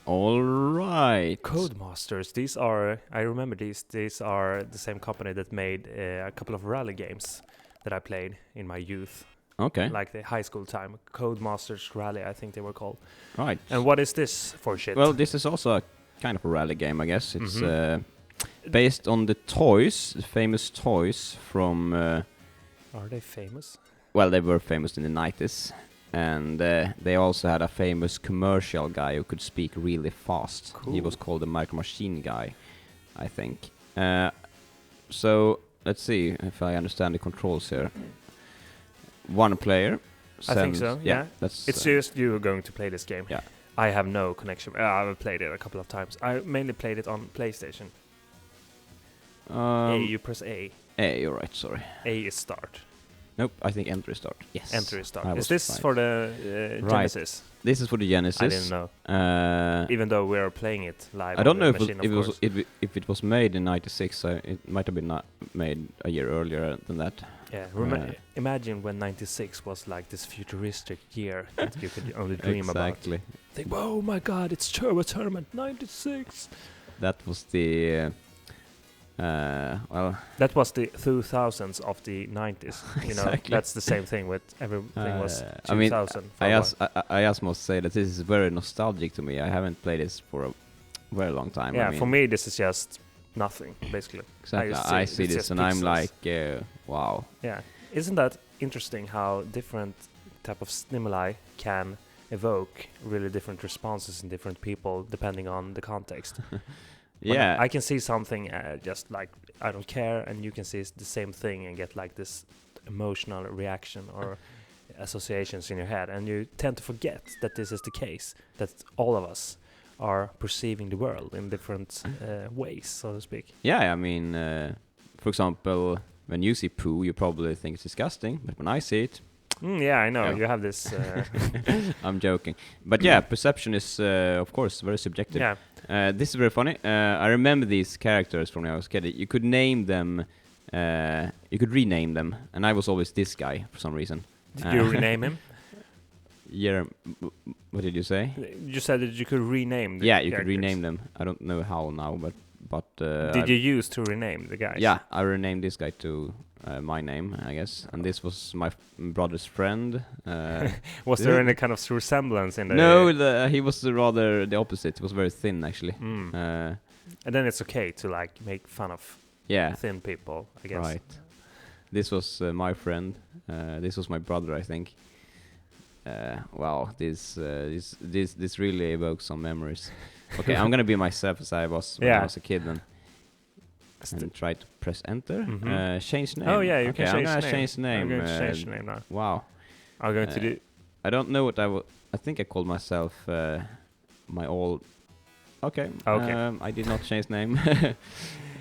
All right. Codemasters. These are, I remember these. These are the same company that made a couple of rally games that I played in my youth, Okay. like the high school time. Codemasters Rally, I think they were called. Right. And what is this for shit? Well, this is also a kind of a rally game, I guess. It's Mm-hmm. based on the toys, the famous toys from. Are they famous? Well, they were famous in the 90s. And they also had a famous commercial guy who could speak really fast. Cool. He was called the Micro Machine guy, I think. So let's see if I understand the controls here. One player. I think so. Yeah. That's It's just you going to play this game. Yeah. I have no connection. I've played it a couple of times. I mainly played it on PlayStation. You press A. A, you're right. Sorry. A is start. Nope. I think enter is start. Yes. Enter is start. I Is was this right. for the Genesis? This is for the Genesis. I didn't know. Even though we are playing it live. I don't on know the if machine, it of was course. if it was made in '96. It might have been made a year earlier than that. Yeah. Imagine when '96 was like this futuristic year that you could only dream Exactly. about. Think, oh my God, it's Turbo Tournament '96. That was the well. That was the 2000s of the 90s. You know, Exactly. that's the same thing with everything was 2000. I mean, for a while. I just must say that this is very nostalgic to me. I haven't played this for a very long time. Yeah, I mean, for me this is just nothing basically. exactly. just I see- see it's this just and I'm pixels. like, wow. Yeah, isn't that interesting how different type of stimuli can evoke really different responses in different people depending on the context? When Yeah. I can see something just like I don't care, and you can see the same thing and get like this emotional reaction or associations in your head, and you tend to forget that this is the case, that all of us are perceiving the world in different ways, so to speak. Yeah, I mean, for example, when you see poo, you probably think it's disgusting, but when I see it, Yeah, I know. Yeah. You have this. I'm joking. But yeah, perception is, of course, very subjective. Yeah. This is very funny. I remember these characters from when I was a kid. You could name them, you could rename them, and I was always this guy for some reason. Did you rename him? What did you say? You said that you could rename the Yeah, you could characters. rename them. I don't know how now, but Did you use to rename the guys? Yeah, I renamed this guy to my name, I guess, and this was my brother's friend. Was there any kind of resemblance in the... No, he was rather the opposite. He was very thin, actually. And then it's okay to like make fun of Yeah, thin people, I guess. right. This was my friend. This was my brother, I think. Wow, this really evokes some memories. Okay, I'm gonna be myself as I was when I was a kid then. And try to press enter. Change name. Oh yeah, you okay, can I'm change gonna name. change name. I'm going to change name now. Wow. I'm going to do... I don't know what I think I called myself my old. Okay. Okay. I did not change name.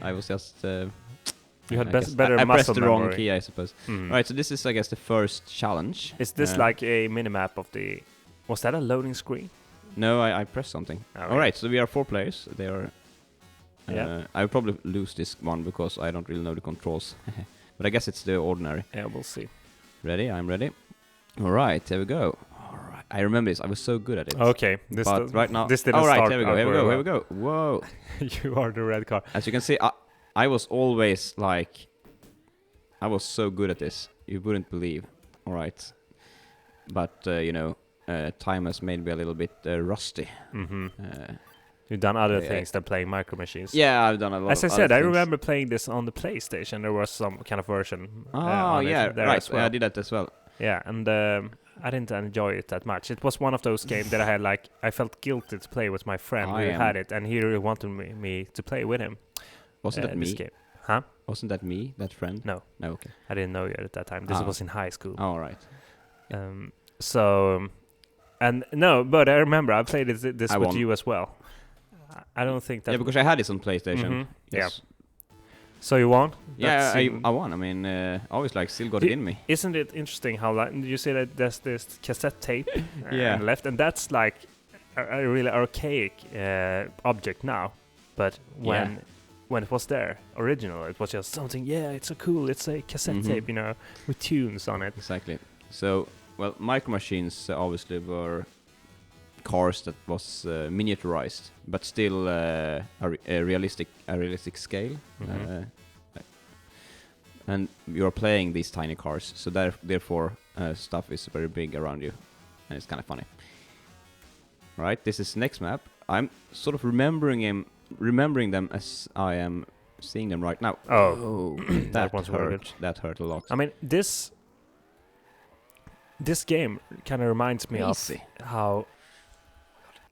I was just. You had I guess better I pressed muscle the wrong memory. key, I suppose. Right. So this is, I guess, the first challenge. Is this like a minimap of the... Was that a loading screen? No, I pressed something. All right. So we are 4 players. They are. Yeah. I will probably lose this one because I don't really know the controls. But I guess it's the ordinary. Yeah, we'll see. Ready? I'm ready. All right. Here we go. All right. I remember this. I was so good at it. Okay. This But right now. This didn't all right. start Here we go. out Here we very go. well. Here we go. Whoa. You are the red car. As you can see, I was always like, I was so good at this. You wouldn't believe. All right. But, time has made me a little bit rusty. You've done other Yeah. things than playing Micro Machines. Yeah, I've done a lot As I of said, other I things. remember playing this on the PlayStation. There was some kind of version. Oh, on yeah, it there right. as well. I did that as well. Yeah, and I didn't enjoy it that much. It was one of those games that I had like I felt guilty to play with my friend who had it, and he really wanted me to play with him. Wasn't that this me? game. Huh? Wasn't that me, that friend? No. No, okay. I didn't know yet at that time. This was in high school. All right. And no, but I remember I played this I with won. you as well. I don't think that. Yeah, because I had this on PlayStation. Mhm. Yes. So you won? Yeah, That's, I won. I mean, I always like still got it in me. Isn't it interesting how like you say that there's this cassette tape Yeah. on the left, and that's like a really archaic object now, but when it was there original, it was just something. Yeah, it's so cool. It's a cassette tape, with tunes on it. Exactly. So, well, Micro Machines obviously were cars that was miniaturized, but still a realistic scale. Mhm. And you're playing these tiny cars, so therefore stuff is very big around you, and it's kind of funny. Right, this is next map. I'm sort of remembering them as I am seeing them right now. Oh, that one's very hurt. That hurt a lot. I mean, this game kind of reminds me Crazy. of how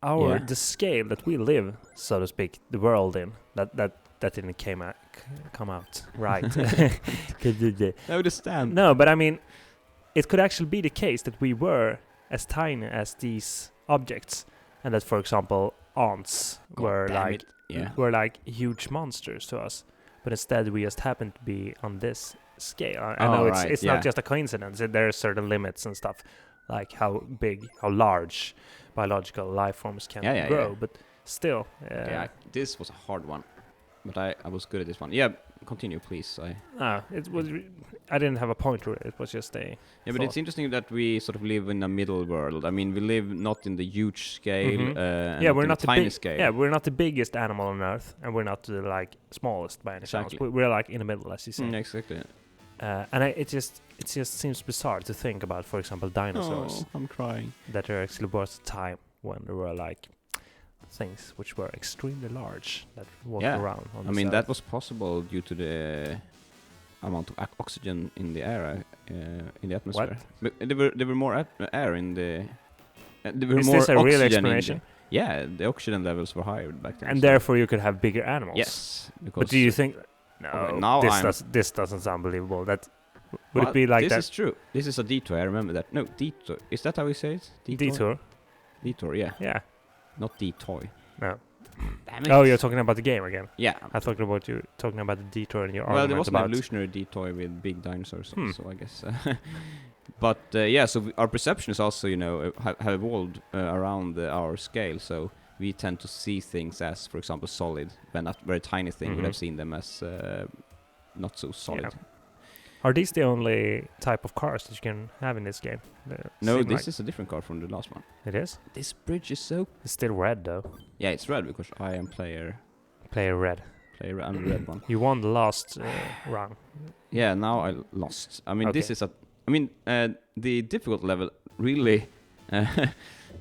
Yeah. the scale that we live, so to speak, the world in that didn't come out right. I understand. No, but I mean, it could actually be the case that we were as tiny as these objects, and that, for example, ants were like huge monsters to us, but instead we just happened to be on this scale. I know it's not just a coincidence. There are certain limits and stuff, like how large biological life forms can grow, but still. This was a hard one, but I was good at this one. Yeah, continue, please. It was. I didn't have a point to it. It was just a. Yeah, but it's interesting that we sort of live in a middle world. I mean, we live not in the huge scale. And we're not the tiny scale. Yeah, we're not the biggest animal on Earth, and we're not the smallest by any chance. We're like in the middle, as you say. Exactly. And it just seems bizarre to think about, for example, dinosaurs. Oh, I'm crying. That there actually was a time when there were like things which were extremely large that walked around on the that was possible due to the amount of oxygen in the air, in the atmosphere. But there were more air in the. Is this a real explanation? The oxygen levels were higher back then. And therefore you could have bigger animals. Yes. But do you think? No, this doesn't sound believable. Would it be like that? This is true. This is a detour. I remember that. No, detour. Is that how we say it? Detour. Detour. Yeah. Yeah. Not detoy. No. Damn it. Oh, you're talking about the game again. Yeah. I thought about you talking about the detour in your argument. Well, there was an about evolutionary detoy with big dinosaurs, so I guess. But so our perception is also, have evolved around our scale. So we tend to see things as, for example, solid, when a very tiny thing would have seen them as not so solid. Yeah. Are these the only type of cars that you can have in this game? No, this is a different car from the last one. It is? This bridge is so... It's still red, though. Yeah, it's red because I am player... Player red. I'm the red one. You won the last round. Yeah, now I lost. I mean, this is a... I mean, the difficult level really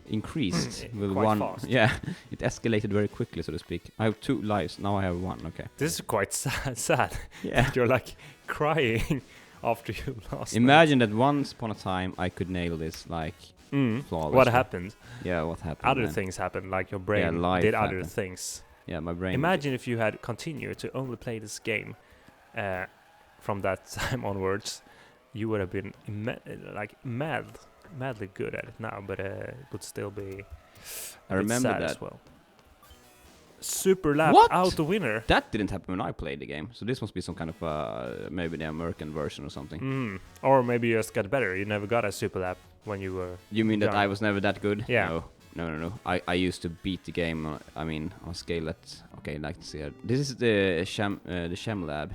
increased with quite one. Fast. Yeah, it escalated very quickly, so to speak. I have 2 lives, now I have 1, okay. This is quite sad. Yeah. You're like crying after you lost. Imagine that once upon a time I could nail this like flawlessly. What happened? Yeah, what happened? Other things happened, like your brain did other things. Yeah, my brain. Imagine if you had continued to only play this game from that time onwards, you would have been madly good at it now, but it would still be I remember sad that as well. Super Lap out the winner. That didn't happen when I played the game, so this must be some kind of maybe the American version or something. Or maybe you just got better. You never got a Super Lap when you were. You mean that I was never that good? Yeah. No. I used to beat the game. On a scale that. Okay, let's see. This is the Shem Lab.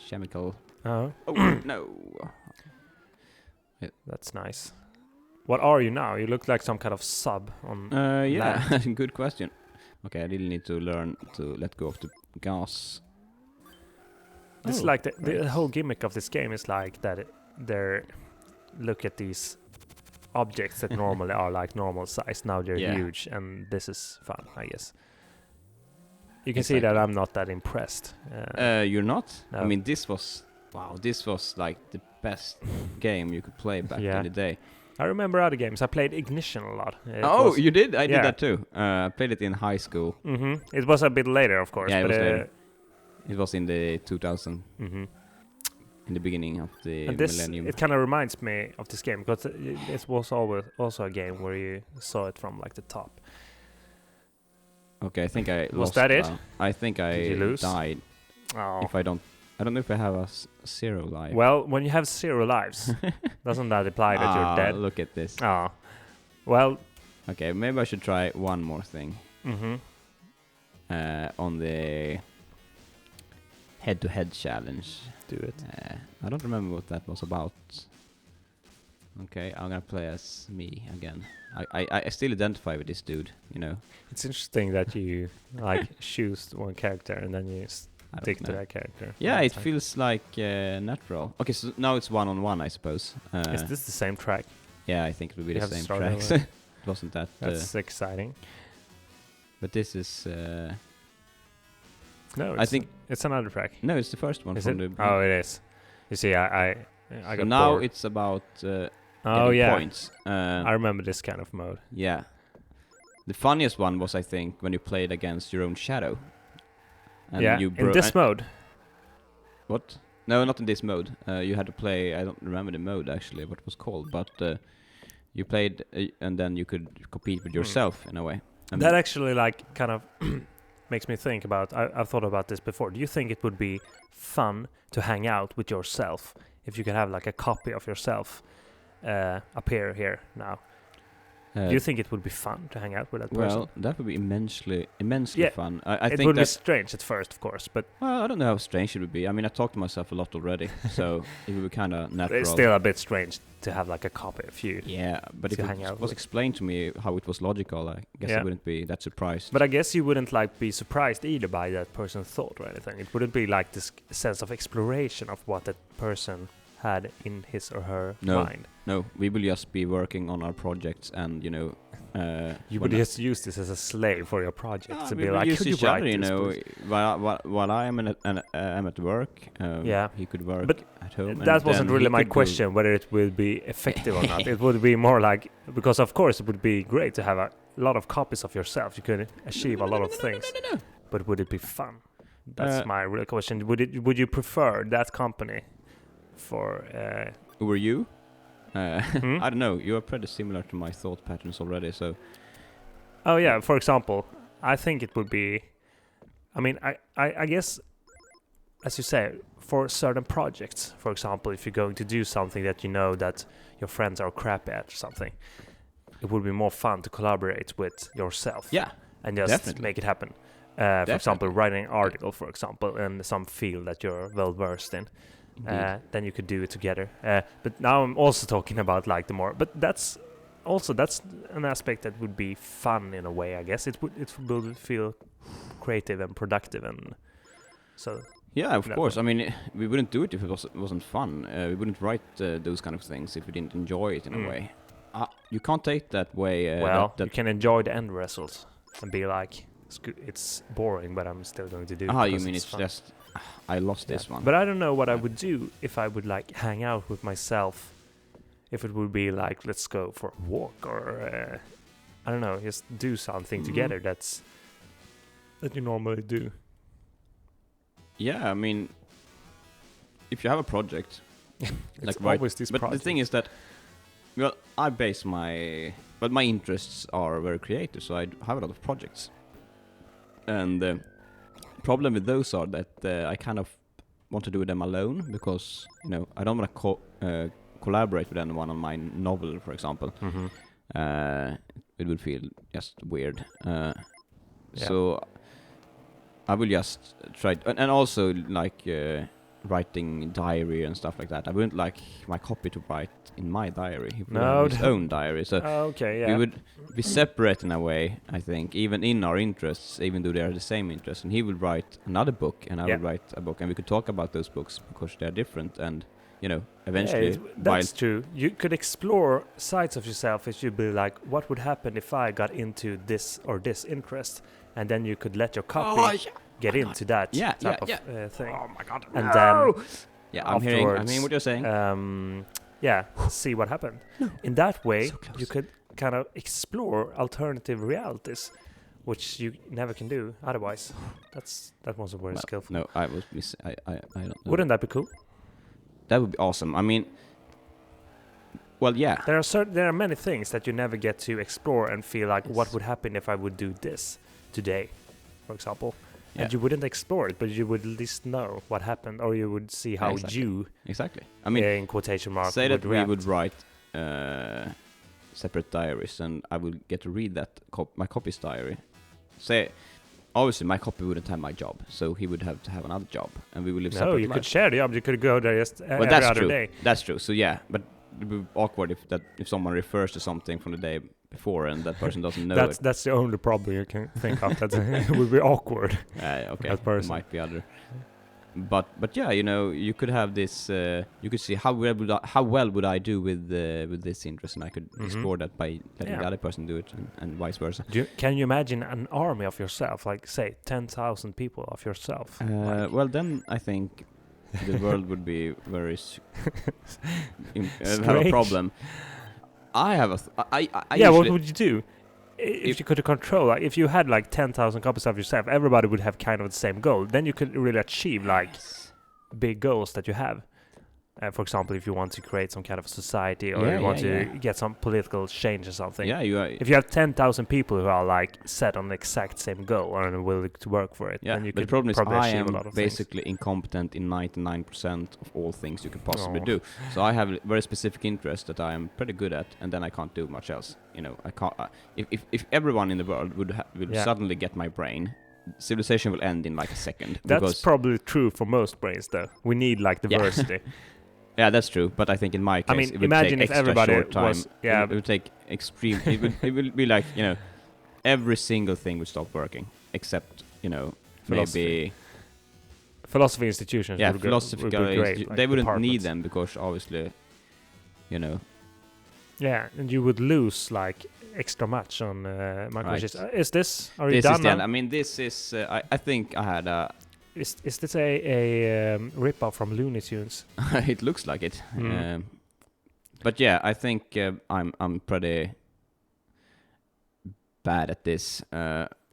Chemical. Oh no. That's nice. What are you now? You look like some kind of sub on. Yeah, good question. Okay, I really need to learn to let go of the gas. This is like the whole gimmick of this game is like that they're look at these objects that normally are like normal size. Now they're huge, and this is fun, I guess. You can see that I'm not that impressed. You're not? No. I mean, this was like the best game you could play back in the day. I remember other games. I played Ignition a lot. You did? I did that too. I played it in high school. It was a bit later, of course. Yeah, but it was later. It was in the 2000. In the beginning of the millennium. It kind of reminds me of this game because it was also a game where you saw it from like the top. Okay, I think I lost. Was that it? I think I Did you lose? died. Oh. If I don't know if I have a 0 life. Well, when you have 0 lives, doesn't that imply that you're dead? Look at this. Oh. Well. Okay, maybe I should try one more thing. On the head-to-head challenge. Do it. I don't remember what that was about. Okay, I'm gonna play as me again. I still identify with this dude, you know. It's interesting that you like choose one character and then you I don't stick to know. that character. Yeah, all the it time. feels like natural. Okay, so now it's 1-on-1, I suppose. Is this the same track? Yeah, I think it will be You the have to same start tracks. over. It wasn't that. That's exciting. But this is. No, I think it's another track. no, it's the first one Is from it? the. Oh, it is. You see, I so got now bored. it's about Oh getting yeah, points. I remember this kind of mode. Yeah. The funniest one was, I think, when you played against your own shadow. And Yeah, you in this mode. What? No, not in this mode. You had to play. I don't remember the mode actually, what it was called, but you played, and then you could compete with yourself in a way. That actually like kind of makes me think about. I've thought about this before. Do you think it would be fun to hang out with yourself if you could have like a copy of yourself appear here now? Do you think it would be fun to hang out with that person? Well, that would be immensely Yeah, fun. I it think would be that. strange at first, of course, but Well, I don't know how strange it would be. I mean, I talked to myself a lot already, so it would be kind of natural. it's still a bit strange to have like a copy of you. Yeah, but if to it hang out was with. explained to me how it was logical, I guess Yeah. I wouldn't be that surprised. But I guess you wouldn't like be surprised either by that person's thought or anything. It wouldn't be like this sense of exploration of what that person had in his or her No. mind. No, we will just be working on our projects, and You would just use this as a slave for your project to we be will like, use could you each write other, you this, know, please?" while I am I'm at work. Yeah. he could work But at home. and That wasn't then really he my could go- question, whether it will be effective or not. It would be more like, because of course it would be great to have a lot of copies of yourself. You could achieve a lot of things. No. But would it be fun? That's Uh, my real question. Would you prefer that company for? Who were you? Hmm? I don't know. You are pretty similar to my thought patterns already. So Oh yeah. For example, I think it would be. I mean, I guess, as you say, for certain projects, for example, if you're going to do something that you know that your friends are crappy at or something, it would be more fun to collaborate with yourself. yeah, And just definitely. make it happen. For example, writing an article, for example, in some field that you're well versed in. indeed. Then you could do it together. But now I'm also talking about like the more. But that's an aspect that would be fun in a way. I guess it would feel creative and productive, and so Yeah, of that course. one. I mean, we wouldn't do it if it wasn't fun. We wouldn't write those kind of things if we didn't enjoy it in a way. You can't take that way. well, that you can enjoy the end result and be like, it's boring, but I'm still going to do it. you because mean it's fun. just I lost Yeah. this one. But I don't know what I would do if I would like hang out with myself. If it would be like, let's go for a walk, or I don't know, just do something Mhm. together that you normally do. Yeah, I mean, if you have a project, It's like right, always this but project. the thing is that, well, I base my interests are very creative, so I have a lot of projects, and the problem with those are that I kind of want to do them alone because I don't want to collaborate with anyone on my novel, for example. Mm-hmm. It would feel just weird. Yeah. So I will just try, and also like writing diary and stuff like that. I wouldn't like my copy to write in my diary. He would No, have his own diary. So Okay, yeah. we would be separate in a way, I think, even in our interests, even though they are the same interests. And he would write another book, and I Yeah. would write a book, and we could talk about those books because they are different. And eventually, that's true. You could explore sides of yourself. If you'd be like, what would happen if I got into this or this interest, and then you could let your copy get into that Yeah, type yeah, of thing. Oh my god! And no! then Yeah, I'm hearing afterwards, what you're saying. See what happened. In that way, So close. you could kind of explore alternative realities, which you never can do otherwise. That wasn't very Well, skillful. No, I was. I don't know. Wouldn't that be cool? That would be awesome. I mean, well, yeah. There are many things that you never get to explore and feel like, what Yes. would happen if I would do this today, for example. Yeah. And you wouldn't explore it, but you would at least know what happened, or you would see how Exactly. you, Exactly. I mean, in quotation marks, say that would we react. would write separate diaries, and I would get to read that my copy's diary. Say, obviously, my copy wouldn't have my job, so he would have to have another job, and we would live No, separate you could lives. share the job. You could go there just Well, every that's other true. day. That's true. So yeah, but it'd be awkward if someone refers to something from the day before and that person doesn't know it. That's the only problem you can think of. That it would be awkward. Okay, that person. might be other. But yeah, you know, you could have this. You could see how well would I do with this interest, and I could explore that by letting the other person do it, and vice versa. Can you imagine an army of yourself, like say 10,000 people of yourself? Well, then I think the world would be very have a problem. I have I what would you do if you could control? Like, if you had like 10,000 copies of yourself, everybody would have kind of the same goal. Then you could really achieve like big goals that you have. For example, if you want to create some kind of society, or you want to get some political change or something. Yeah, you are. If you have 10,000 people who are like set on the exact same goal and are willing to work for it, then you but could the problem is I am a lot of basically incompetent in 99% of all things you could possibly do. So I have a very specific interest that I am pretty good at, and then I can't do much else. You know, I can't. If everyone in the world would suddenly get my brain, civilization will end in like a second. That's probably true for most brains, though. We need like diversity. Yeah, that's true. But I think in my case, I mean, it would imagine take if extra everybody short time. was, yeah, it would take extreme. it will be like, you know, every single thing would stop working except, you know, maybe philosophy institutions. Yeah, would philosophy be great, like they wouldn't need departments. them because obviously, you know. Yeah, and you would lose like extra much on microchips. Right. Is this? Are you This done is the end. now? I mean, this is. I think I had a. Is this a rip-off from Looney Tunes? It looks like it. But yeah, I think I'm pretty bad at this.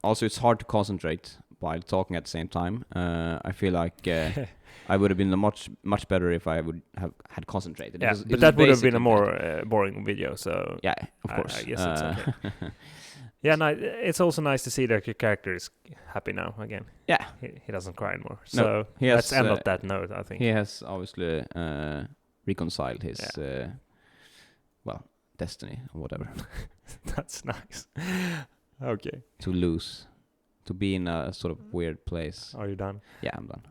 Also, it's hard to concentrate while talking at the same time. I feel like I would have been much better if I would have had concentrated. Yeah, It but was that would have been a basically more boring video. So yeah, of course. I guess it's okay. Yeah, no, it's also nice to see that your character is happy now again. Yeah, he doesn't cry anymore. No, So let's end on that note, I think. He has obviously reconciled his destiny or whatever. That's nice. Okay. To lose, to be in a sort of weird place. Are you done? Yeah, I'm done.